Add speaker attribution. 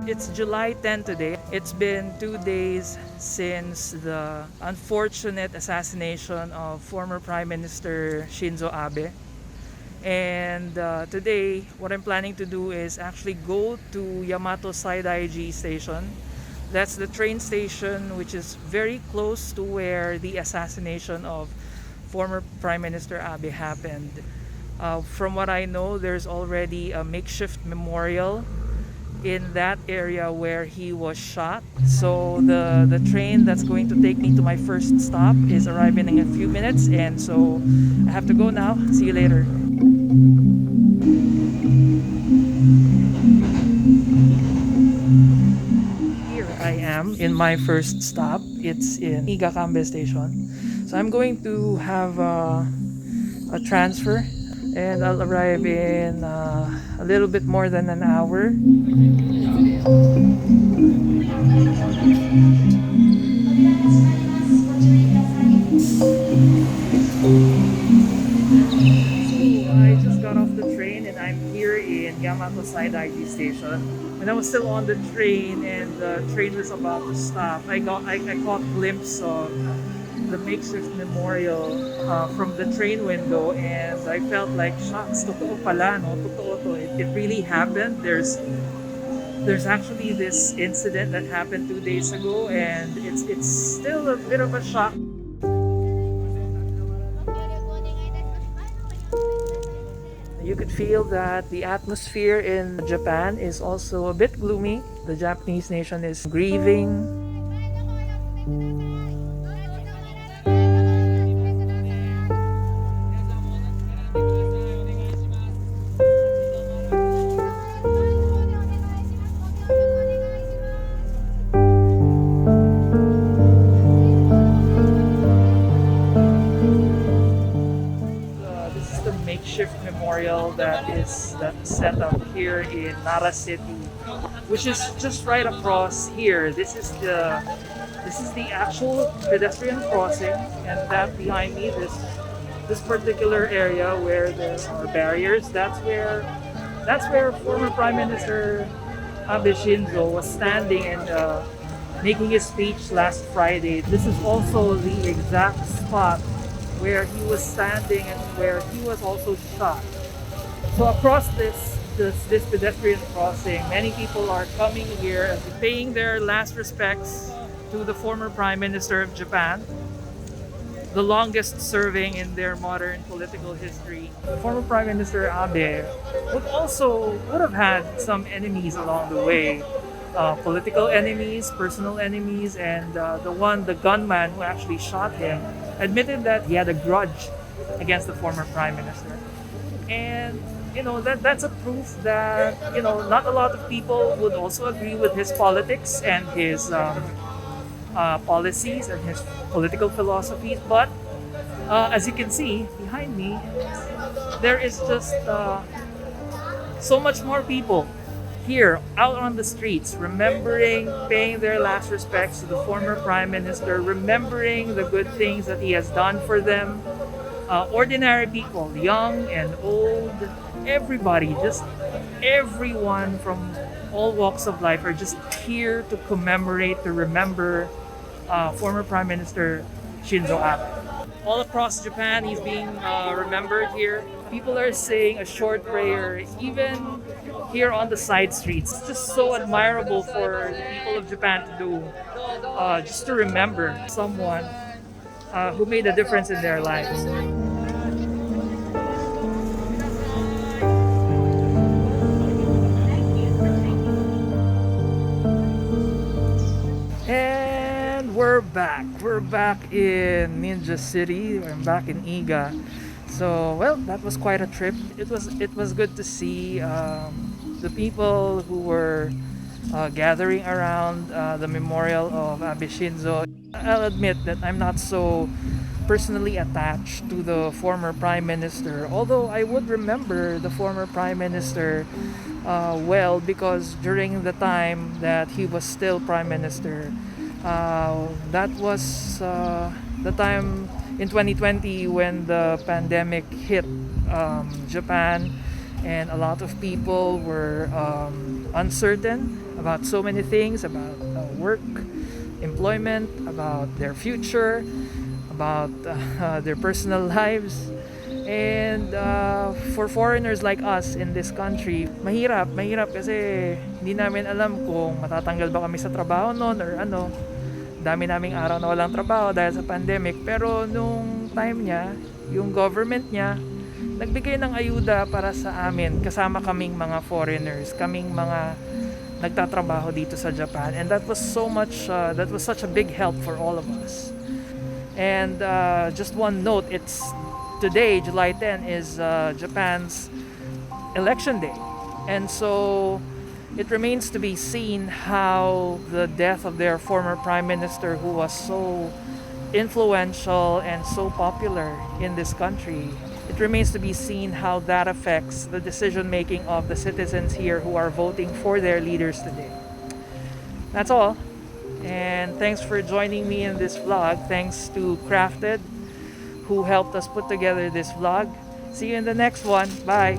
Speaker 1: It's July 10 today. It's been 2 days since the unfortunate assassination of former Prime Minister Shinzo Abe. And today, what I'm planning to do is actually go to Yamato Saidaiji Station. That's the train station which is very close to where the assassination of former Prime Minister Abe happened. From what I know, there's already a makeshift memorial in that area where he was shot. So the train that's going to take me to my first stop is arriving in a few minutes, and so I have to go now. See you later. Here I am in my first stop. It's in Igakambe Station. So I'm going to have a transfer, and I'll arrive in a little bit more than an hour. I just got off the train and I'm here in Yamato Saidaiji Station. When I was still on the train and the train was about to stop, I caught a glimpse of the makeshift memorial from the train window, and I felt like, shucks, totoo pala, no? Totoo to. It really happened. There's actually this incident that happened 2 days ago, and it's still a bit of a shock. You could feel that the atmosphere in Japan is also a bit gloomy. The Japanese nation is grieving. This is the makeshift memorial that's set up here in Nara City, which is just right across here. This is the actual pedestrian crossing, and that behind me, this particular area where there are barriers, that's where former Prime Minister Abe Shinzo was standing and making his speech last Friday. This is also the exact spot where he was standing and where he was also shot. So across this pedestrian crossing, many people are coming here and paying their last respects to the former Prime Minister of Japan, the longest serving in their modern political history. Former Prime Minister Abe would have had some enemies along the way. Political enemies, personal enemies, and the gunman who actually shot him, admitted that he had a grudge against the former prime minister. And that's a proof that not a lot of people would also agree with his politics and his policies and his political philosophies. But as you can see behind me, there is just so much more people here out on the streets, remembering, paying their last respects to the former prime minister, remembering the good things that he has done for them. Ordinary people, young and old, everybody, just everyone from all walks of life are just here to commemorate, to remember former Prime Minister Shinzo Abe. All across Japan, he's being remembered here. People are saying a short prayer, even here on the side streets. It's just so admirable for the people of Japan to do, just to remember someone who made a difference in their lives. And we're back. We're back in Ninja City. We're back in Iga. So, well, that was quite a trip. It was good to see the people who were gathering around the memorial of Abe Shinzo. I'll admit that I'm not so personally attached to the former prime minister, although I would remember the former prime minister well, because during the time that he was still prime minister, that was the time in 2020 when the pandemic hit Japan, and a lot of people were uncertain about so many things, about work, employment, about their future, about their personal lives. And for foreigners like us in this country, mahirap kasi hindi namin alam kung matatanggal ba kami sa trabaho noon or ano. Dami naming araw na walang trabaho dahil sa pandemic. Pero nung time niya, yung government niya, nagbigay ng ayuda para sa amin, kasama kaming mga foreigners, kaming mga nagtatrabaho dito sa Japan. And that was that was such a big help for all of us. And just one note, it's today, July 10, is Japan's election day. And so it remains to be seen how the death of their former prime minister, who was so influential and so popular in this country, it remains to be seen how that affects the decision making of the citizens here who are voting for their leaders today. That's all. And thanks for joining me in this vlog. Thanks to Crafted, who helped us put together this vlog. See you in the next one. Bye.